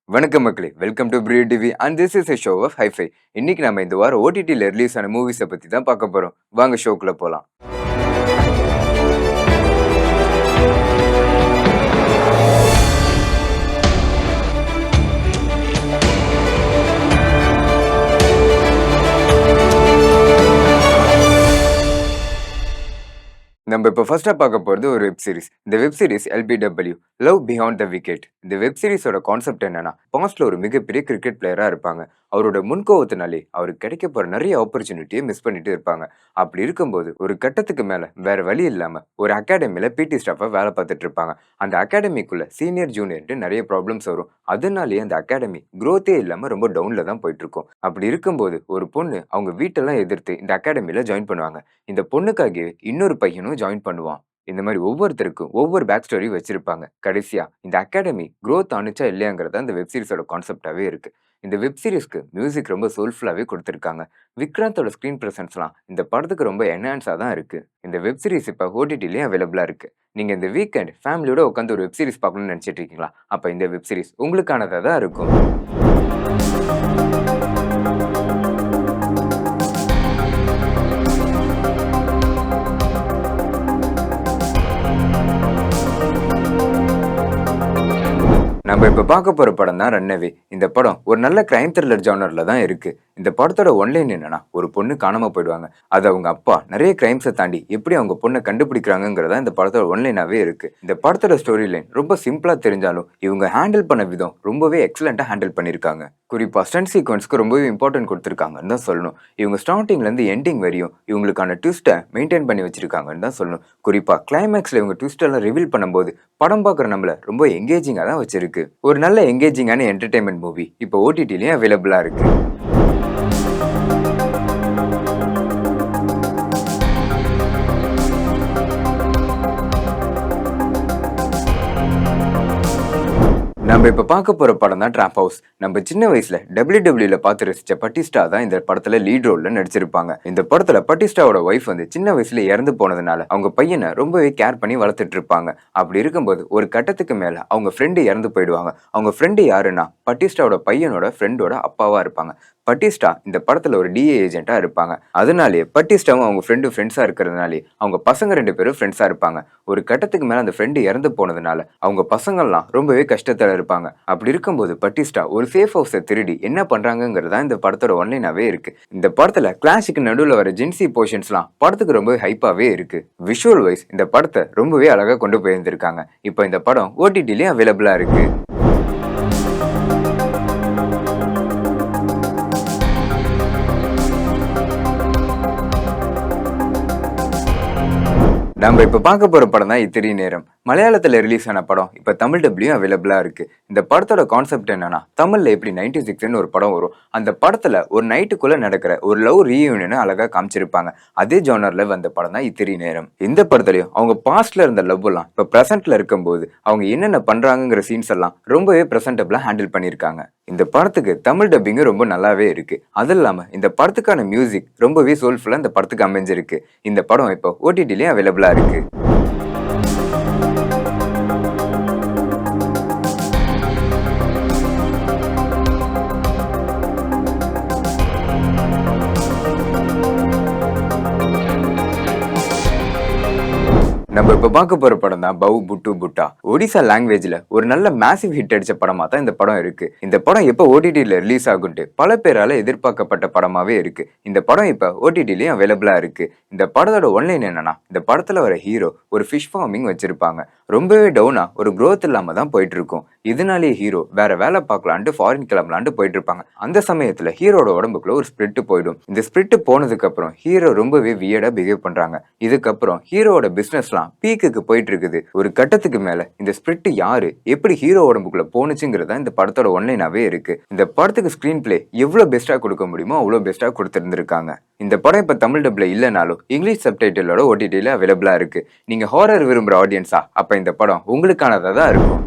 வணக்கம் மக்களே, welcome to Priyo TV and this is a show of hi-fi. இன்னைக்கு நம்ம இந்த வாரம் ஓடிடியில் ரிலீஸ் ஆன மூவிஸை பற்றி தான் பார்க்க போகிறோம். வாங்க ஷோக்குள்ள போகலாம். நம்ம இப்போ ஃபர்ஸ்டா பார்க்க போகிறது ஒரு வெப் சீரிஸ். இந்த web series LBW love beyond the wicket. இந்த வெப் சீரிஸோட கான்செப்ட் என்னன்னா, பாஸ்ட்ல ஒரு மிகப்பெரிய கிரிக்கெட் பிளேயரா இருப்பாங்க. அவரோட முன்கோவத்தினாலே அவருக்கு கிடைக்க போற நிறைய ஆப்பர்ச்சுனிட்டியை மிஸ் பண்ணிட்டு இருப்பாங்க. அப்படி இருக்கும்போது ஒரு கட்டத்துக்கு மேல வேற வழி இல்லாம ஒரு அகாடமில பிடி ஸ்டாஃபா வேலை பார்த்துட்டு இருப்பாங்க. அந்த அகாடமிக்குள்ள சீனியர் ஜூனியர்ட்டு நிறைய ப்ராப்ளம்ஸ் வரும். அதனாலேயே அந்த அகாடமி growth-ஏ இல்லாம ரொம்ப டவுன்ல தான் போயிட்டு இருக்கும். அப்படி இருக்கும்போது ஒரு பொண்ணு அவங்க வீட்டெல்லாம் எதிர்த்து இந்த அகாடமில ஜாயின் பண்ணுவாங்க. இந்த பொண்ணுக்காக இன்னொரு பையனும் ஜாயின் பண்ணுவான். இந்த மாதிரி ஒவ்வொருத்தருக்கும் ஒவ்வொரு பேக் ஸ்டோரி வச்சிருப்பாங்க. கடைசியா இந்த அகாடமி growth ஆனுச்சா இல்லையாங்கிறத இந்த வெப் சீரிஸோட கான்செப்டாவே இருக்கு. இந்த வெப் சீரிஸ்க்கு மியூசிக் ரொம்ப சோல்ஃபுல்லாவே கொடுத்துருக்காங்க. விக்ராந்தோட ஸ்கிரீன் பிரசன்ஸ்லாம் இந்த படத்துக்கு ரொம்ப என்ஹான்ஸா தான் இருக்கு. இந்த வெப் சீரிஸ் இப்போ ஓடிடிலயும் அவைலபிளா இருக்கு. நீங்க இந்த வீக்கெண்ட் ஃபேமிலியோட உட்காந்து ஒரு வெப் சீரிஸ் பார்க்கணும்னு நினைச்சிட்டு இருக்கீங்களா? அப்ப இந்த வெப் சீரிஸ் உங்களுக்கானதா தான் இருக்கும். நம்ம இப்ப பார்க்க போற படம் தான் ரன்னவே. இந்த படம் ஒரு நல்ல கிரைம் த்ரில்லர் ஜானர்ல தான் இருக்கு. இந்த படத்தோட ஒன்லைன் என்னன்னா, ஒரு பொண்ணு காணாம போயிடுவாங்க. அது அவங்க அப்பா நிறைய கிரைம்ஸை தாண்டி எப்படி அவங்க பொண்ணை கண்டுபிடிக்கிறாங்கிறதா இந்த படத்தோட ஒன்லைனாவே இருக்கு. இந்த படத்தோட ஸ்டோரி லைன் ரொம்ப சிம்பிளா தெரிஞ்சாலும் இவங்க ஹேண்டில் பண்ண விதம் ரொம்பவே எக்ஸலண்டா ஹேண்டில் பண்ணிருக்காங்க. குறிப்பா ஸ்டன்ட் சீக்வன்ஸ்க்கு ரொம்பவே இம்பார்ட்டன்ட் கொடுத்துருக்காங்கன்னு தான் சொல்லணும். இவங்க ஸ்டார்டிங்ல இருந்து எண்டிங் வரையும் இவங்களுக்கான ட்விஸ்ட்டை மெயின்டைன் பண்ணி வச்சிருக்காங்கன்னு தான் சொல்லணும். குறிப்பா கிளைமேக்ஸ்ல இவங்க ட்விஸ்ட் எல்லாம் ரிவீல் பண்ணும்போது படம் பார்க்குற நம்மள ரொம்ப எங்கேஜிங்கா தான் வச்சிருக்கு. ஒரு நல்ல எங்கேஜிங்கான என்டர்டைன்மெண்ட் மூவி இப்போ ஓடிடிலயும் அவைலபிளா இருக்கு. நம்ம இப்ப பார்க்க போற படம் தான் ட்ராப் ஹவுஸ். நம்ம சின்ன வயசுல WWE பார்த்து ரசிச்ச பட்டிஸ்டா தான் இந்த படத்துல லீட் ரோல்ல நடிச்சிருப்பாங்க. இந்த படத்துல பட்டிஸ்டாவோட ஒய்ஃப் சின்ன வயசுல இறந்து போனதுனால அவங்க பையனை ரொம்பவே கேர் பண்ணி வளர்த்துட்டு இருப்பாங்க. அப்படி இருக்கும்போது ஒரு கட்டத்துக்கு மேல அவங்க ஃப்ரெண்டு இறந்து போயிடுவாங்க. அவங்க ஃப்ரெண்டு யாருன்னா பட்டிஸ்டாவோட பையனோட ஃப்ரெண்டோட அப்பாவா இருப்பாங்க. பட்டிஸ்டா இந்த படத்துல ஒரு DA ஏஜென்ட்டா இருப்பாங்க. அதனாலேயே பட்டிஸ்டாவும் அவங்க ஃப்ரெண்ட்ஸா இருக்கிறதுனாலே அவங்க பசங்க 2 பேரும் ஃப்ரெண்ட்ஸா இருப்பாங்க. ஒரு கட்டத்துக்கு மேல அந்த ஃப்ரெண்டு இறந்து போனதுனால அவங்க பசங்கள்லாம் ரொம்பவே கஷ்டத்துல இருப்பாங்க. அப்படி இருக்கும்போது பட்டிஸ்டா ஒரு சேஃப் ஹவுஸை திருடி என்ன பண்றாங்கிறதா இந்த படத்தோட ஒன்லைனாவே இருக்கு. இந்த படத்துல கிளாஷுக்கு நடுவில் வர ஜென்சி போர்ஷன்ஸ்லாம் படத்துக்கு ரொம்பவே ஹைப்பாவே இருக்கு. விஷுவல் வைஸ் இந்த படத்தை ரொம்பவே அழகா கொண்டு போயிருந்திருக்காங்க. இப்போ இந்த படம் ஓடிடிலயும் அவைலபிளா இருக்கு. நம்ம இப்ப பார்க்க போற படம் தான் இத்திரி நேரம். மலையாளத்துல ரிலீஸ் ஆன படம் இப்ப தமிழ் டப்லயும் அவைலபிளா இருக்கு. இந்த படத்தோட கான்செப்ட் என்னன்னா, தமிழ்ல எப்படி 96ன்னு ஒரு படம் வரும், அந்த படத்துல ஒரு நைட்டுக்குள்ள நடக்கிற ஒரு லவ் ரீயூனியன் அழகா காமிச்சிருப்பாங்க. அதே ஜானர்ல வந்த படம் தான் இத்திரி நேரம். இந்த படத்துலயும் அவங்க பாஸ்ட்ல இருந்த லவ் எல்லாம் இப்ப பிரசன்ட்ல இருக்கும்போது அவங்க என்னென்ன பண்றாங்கிற சீன்ஸ் எல்லாம் ரொம்பவே பிரசன்டபிளா ஹேண்டில் பண்ணிருக்காங்க. இந்த படத்துக்கு தமிழ் டப்பிங் ரொம்ப நல்லாவே இருக்கு. அது இல்லாம இந்த படத்துக்கான மியூசிக் ரொம்பவே சோல்ஃபுல்லா இந்த படத்துக்கு அமைஞ்சிருக்கு. இந்த படம் இப்போ ஓடிடிலயும் அவைலபிளா இருக்கு. நம்ம இப்ப பார்க்க போற படம் தான் பவு புட்டு புட்டா. ஒடிசா லாங்குவேஜ்ல ஒரு நல்ல மேசிவ் ஹிட் அடிச்ச படமா தான் இந்த படம் இருக்கு. இந்த படம் எப்ப ஓடிடில ரிலீஸ் ஆகும்ட்டு பல பேரால எதிர்பார்க்கப்பட்ட படமாவே இருக்கு. இந்த படம் இப்ப ஓடிடிலயும் அவைலபிளா இருக்கு. இந்த படத்தோட ஒன்லைன் என்னன்னா, இந்த படத்துல வர ஹீரோ ஒரு ஃபிஷ் ஃபார்மிங் வச்சிருப்பாங்க. ரொம்பவே டவுனா ஒரு growth இல்லாம தான் போயிட்டு இருக்கும். இதனாலேயே ஹீரோ வேற வேலை பார்க்கலான்ட்டு ஃபாரின் கிளம்பலான்ட்டு போயிட்டு இருப்பாங்க. அந்த சமயத்துல ஹீரோட உடம்புக்குள்ள ஒரு ஸ்பிரிட் போயிடும். இந்த ஸ்பிரிட் போனதுக்கு அப்புறம் ஹீரோ ரொம்பவே வியர்டா பிஹேவ் பண்றாங்க. இதுக்கப்புறம் ஹீரோட பிசினஸ்லாம் பீக்குக்கு போயிட்டு இருக்குது. ஒரு கட்டத்துக்கு மேல இந்த ஸ்பிரிட் யாரு எப்படி ஹீரோ உடம்புக்குள்ள போனுச்சுங்கிறதா இந்த படத்தோட ஒன்லைனாவே இருக்கு. இந்த படத்துக்கு ஸ்கிரீன் பிளே எவ்வளவு பெஸ்டா கொடுக்க முடியுமோ அவ்வளவு பெஸ்டா கொடுத்திருந்திருக்காங்க. இந்த படம் இப்ப தமிழ் டப்ல இல்லைனாலும் இங்கிலீஷ் சப்டைட்டிலோட ஓடிடில அவைலபிளா இருக்கு. நீங்க ஹாரர் விரும்புற ஆடியன்ஸா அப்ப இந்த படம் உங்களுக்கானதா தான் இருக்கும்.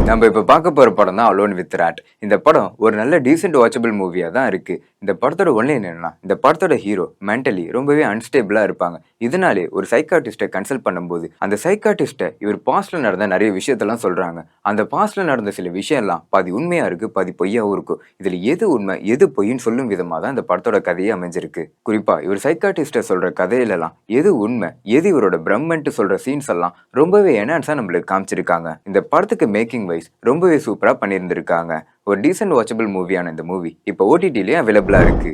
நம்ம நம்ம இப்ப பார்க்க போற படம் தான் அலோன் வித் ராட். இந்த படம் ஒரு நல்ல டீசென்ட் வாட்சபிள் மூவியா தான் இருக்கு. இந்த படத்தோட ஒன்லைன் என்னன்னா, இந்த படத்தோட ஹீரோ மென்டலி ரொம்பவே அன்ஸ்டேபிளா இருப்பாங்க. இதனாலே ஒரு சைக்காட்டிஸ்ட கன்சல்ட் பண்ணும்போது அந்த சைக்காட்டிஸ்ட இவர் பாஸ்ட்ல நடந்த நிறைய விஷயத்தெல்லாம் சொல்றாங்க. அந்த பாஸ்ட்ல நடந்த சில விஷயம்லாம் பாதி உண்மையா இருக்கு, பாதி பொய்யாவும் இருக்கும். இதுல எது உண்மை எது பொய்ன்னு சொல்லும் விதமா தான் இந்த படத்தோட கதையே அமைஞ்சிருக்கு. குறிப்பா இவர் சைக்காட்டிஸ்ட சொல்ற கதையிலலாம் எது உண்மை எது இவரோட பிரம்மன்ட்டு சொல்ற சீன்ஸ் எல்லாம் ரொம்பவே என்ஹான்ஸா நம்மளுக்கு காமிச்சிருக்காங்க. இந்த படத்துக்கு மேக்கிங் வைஸ் ரொம்பவே சூப்பரா பண்ணியிருந்திருக்காங்க. ஒரு டீசென்ட் வாட்சபிள் மூவியான இந்த மூவி இப்போ ஓடிடிலயே அவைலபிளா இருக்கு.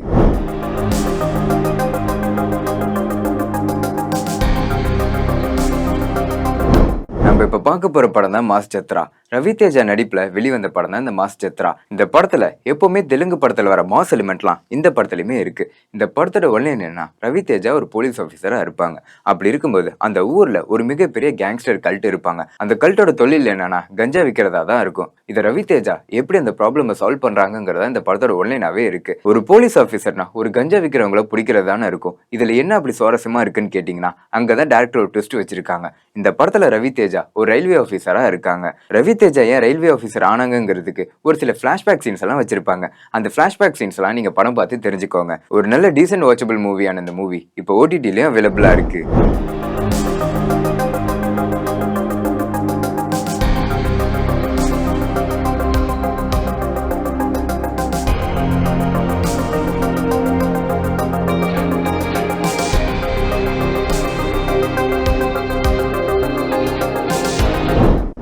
நம்ம இப்ப பார்க்க போற படம் தான் மாஸ் ஜத்ரா. ரவி தேஜா நடிப்புல வெளிவந்த படம் தான் இந்த மாஸ் ஜத்ரா. இந்த படத்துல எப்பவுமே தெலுங்கு படத்துல வர மாஸ் எலிமெண்ட்லாம் இந்த படத்துலயுமே இருக்கு. இந்த படத்தோட ஒண்ணு என்னன்னா, ரவி தேஜா ஒரு போலீஸ் ஆஃபீஸரா இருப்பாங்க. அப்படி இருக்கும்போது அந்த ஊர்ல ஒரு மிகப்பெரிய கேங்ஸ்டர் கல்ட் இருப்பாங்க. அந்த கல்ட்டோட தொழில் என்னன்னா கஞ்சா விற்கிறதா தான் இருக்கும். இதை ரவி தேஜா எப்படி அந்த ப்ராப்ளம் சால்வ் பண்றாங்கிறதா இந்த படத்தோட ஒன்லைனாவே இருக்கு. ஒரு போலீஸ் ஆஃபீஸர்னா ஒரு கஞ்சா விற்கிறவங்கள பிடிக்கிறதான இருக்கும். இதுல என்ன அப்படி சுவாரஸ்யமா இருக்குன்னு கேட்டீங்கன்னா, அங்கதான் டேரக்டர் ஒரு ட்விஸ்ட் வச்சிருக்காங்க. இந்த படத்துல ரவி தேஜா ஒரு ரயில்வே ஆஃபீஸரா இருக்காங்க. ரவி தேஜா ஏன் ரயில்வே ஆஃபீஸர் ஆனாங்கிறதுக்கு ஒரு சில பிளாஷ்பேக் சீன்ஸ் எல்லாம் வச்சிருப்பாங்க. அந்த பிளாஷ்பேக் சீன்ஸ் எல்லாம் நீங்க படம் பார்த்து தெரிஞ்சுக்கோங்க. ஒரு நல்ல டீசென்ட் வாட்சபிள் மூவியான இந்த மூவி இப்போ ஓடிடிலயும் அவைலபிளா இருக்கு.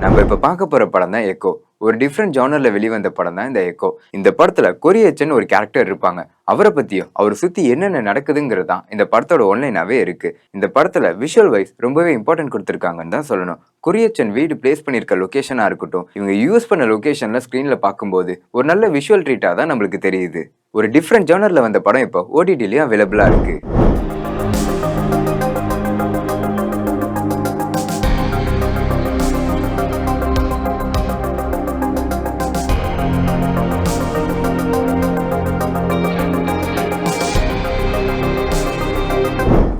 நம்ம இப்ப பார்க்க போற படம் தான் எக்கோ. ஒரு டிஃப்ரெண்ட் ஜானர்ல வெளிவந்த படம் தான் இந்த எக்கோ. இந்த படத்துல கொரியச்சன் ஒரு கேரக்டர் இருப்பாங்க. அவரை பத்தியும் அவர் சுத்தி என்னென்ன நடக்குதுங்கிறது தான் இந்த படத்தோட ஒன்லைனாவே இருக்கு. இந்த படத்துல விஷுவல் வைஸ் ரொம்பவே இம்பார்ட்டன்ட் கொடுத்துருக்காங்கன்னு தான் சொல்லணும். கொரியச்சன் வீடு பிளேஸ் பண்ணிருக்க லொகேஷனா இருக்கட்டும், இவங்க யூஸ் பண்ண லொகேஷன்ல ஸ்கிரீன்ல பார்க்கும்போது ஒரு நல்ல விஷுவல் ட்ரீட்டா தான் நம்மளுக்கு தெரியுது. ஒரு டிஃப்ரெண்ட் ஜானர்ல வந்த படம் இப்போ ஓடிடிலயும் அவைலபிளா இருக்கு.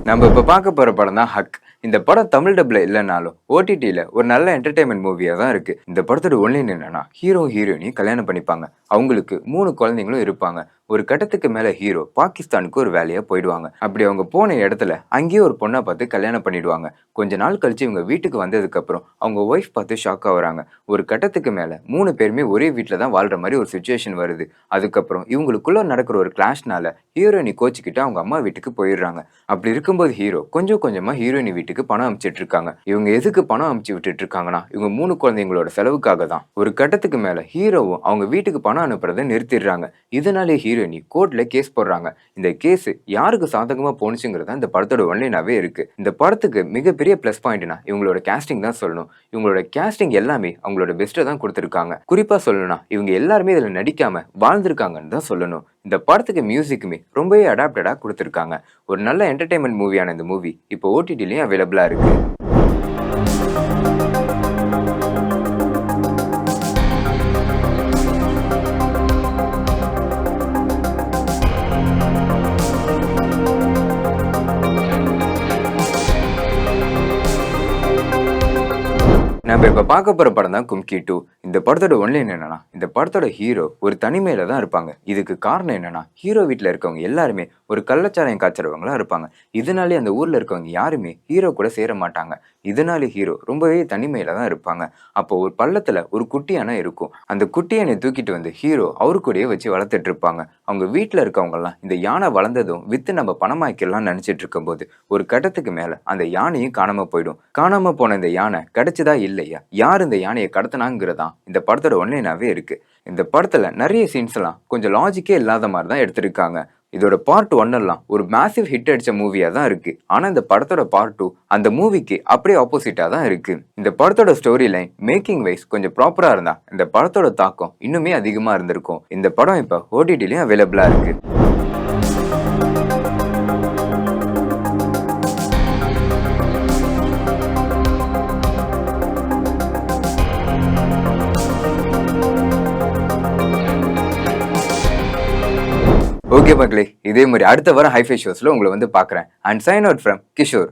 நம்ம இப்ப பார்க்க போற படம் தான் ஹக். இந்த படம் தமிழ் டப்ல இல்லைனாலும் ஓடிடில ஒரு நல்ல என்டர்டைன்மெண்ட் மூவியா தான் இருக்கு. இந்த படத்தோட ஒன்லைன் என்னன்னா, ஹீரோ ஹீரோயினி கல்யாணம் பண்ணிப்பாங்க. அவங்களுக்கு 3 குழந்தைங்களும் இருப்பாங்க. ஒரு கட்டத்துக்கு மேல ஹீரோ பாகிஸ்தானுக்கு ஒரு வேலையா போயிடுவாங்க. அப்படி அவங்க போன இடத்துல அங்கேயே ஒரு பொண்ணை பார்த்து கல்யாணம் பண்ணிடுவாங்க. கொஞ்ச நாள் கழிச்சு இவங்க வீட்டுக்கு வந்ததுக்கு அப்புறம் அவங்க ஒய்ஃப் பார்த்து ஷாக் ஆகுறாங்க. ஒரு கட்டத்துக்கு மேல 3 பேருமே ஒரே வீட்டுல தான் வாழ்ற மாதிரி ஒரு சுச்சுவேஷன் வருது. அதுக்கப்புறம் இவங்களுக்குள்ள நடக்கிற ஒரு கிளாஷ்னால ஹீரோயினி கோச்சிக்கிட்டு அவங்க அம்மா வீட்டுக்கு போயிடுறாங்க. அப்படி இருக்கும்போது ஹீரோ கொஞ்சம் கொஞ்சமா ஹீரோயினி வீட்டுக்கு பணம் அனுப்பிச்சிட்டு இருக்காங்க. இவங்க எதுக்கு பணம் அனுப்பிச்சு விட்டுட்டு இருக்காங்கன்னா, இவங்க 3 குழந்தைங்களோட செலவுக்காக தான். ஒரு கட்டத்துக்கு மேல ஹீரோவும் அவங்க வீட்டுக்கு பணம் அனுப்புறதை நிறுத்திடுறாங்க. இதனாலே ஹீரோயினி கோர்ட்ல கேஸ் போடுறாங்க. இந்த கேஸ் யாருக்கு சாதகமா போனுச்சுங்கிறதா இந்த படத்தோட ஒன்லைனாவே இருக்கு. இந்த படத்துக்கு மிகப்பெரிய பிளஸ் பாயிண்ட்னா இவங்களோட கேஸ்டிங் தான் சொல்லணும். இவங்களோட கேஸ்டிங் எல்லாமே அவங்களோட பெஸ்ட்டை தான் கொடுத்துருக்காங்க. குறிப்பா சொல்லணும்னா இவங்க எல்லாருமே இதுல நடிக்காம வாழ்ந்திருக்காங்கன்னு தான் சொல்லணும். இந்த படத்துக்கு மியூசிக்குமே ரொம்பவே அடாப்டடா கொடுத்துருக்காங்க. ஒரு நல்ல என்டர்டைன்மெண்ட் மூவியான இந்த மூவி இப்போ ஓடிடிலயும் அவைலபிளா இருக்கு. நம்ம இப்ப பார்க்க போற படம் தான் கும்கி 2. இந்த படத்தோட ஒன்லைன் என்னன்னா, இந்த படத்தோட ஹீரோ ஒரு தனிமையில தான் இருப்பாங்க. இதுக்கு காரணம் என்னன்னா, ஹீரோ வீட்டுல இருக்கவங்க எல்லாருமே ஒரு கள்ளச்சாராயம் காய்ச்சறவங்களா இருப்பாங்க. இதனாலே அந்த ஊர்ல இருக்கவங்க யாருமே ஹீரோ கூட சேர மாட்டாங்க. இதனாலே ஹீரோ ரொம்பவே தனிமையில தான் இருப்பாங்க. அப்போ ஒரு பள்ளத்துல ஒரு குட்டி யானை இருக்கும். அந்த குட்டி யானையை தூக்கிட்டு வந்து ஹீரோ அவரு கூடயே வச்சு வளர்த்துட்டு இருப்பாங்க. அவங்க வீட்டுல இருக்கவங்க எல்லாம் இந்த யானை வளர்ந்ததும் வித்து நம்ம பணமாக்கலாம் நினைச்சிட்டு இருக்கும் போது ஒரு கட்டத்துக்கு மேல அந்த யானையும் காணாம போயிடும். காணாம போன இந்த யானை கிடைச்சதா இல்லையா, யார் இந்த யானையை கடத்தினாங்கிறதா இந்த படத்தோட ஒன்லைனாவே இருக்கு. இந்த படத்துல நிறைய சீன்ஸ் எல்லாம் கொஞ்சம் லாஜிக்கே இல்லாத மாதிரி தான் எடுத்திருக்காங்க. இதோட பார்ட் 1 எல்லாம் ஒரு மேசிவ் ஹிட் அடிச்ச மூவியா தான் இருக்கு. ஆனா இந்த படத்தோட பார்ட் 2 அந்த மூவிக்கு அப்படியே ஆப்போசிட்டா தான் இருக்கு. இந்த படத்தோட ஸ்டோரி லைன் மேக்கிங் வைஸ் கொஞ்சம் ப்ராப்பரா இருந்தா இந்த படத்தோட தாக்கம் இன்னுமே அதிகமா இருந்திருக்கும். இந்த படம் இப்ப ஓடிடிலயும் அவைலபிளா இருக்கு. ஓகே மக்களே, இதே மாதிரி அடுத்த வாரம் ஹைஃபை ஷோஸ்ல உங்களை வந்து பார்க்குறேன். And sign out from Kishore.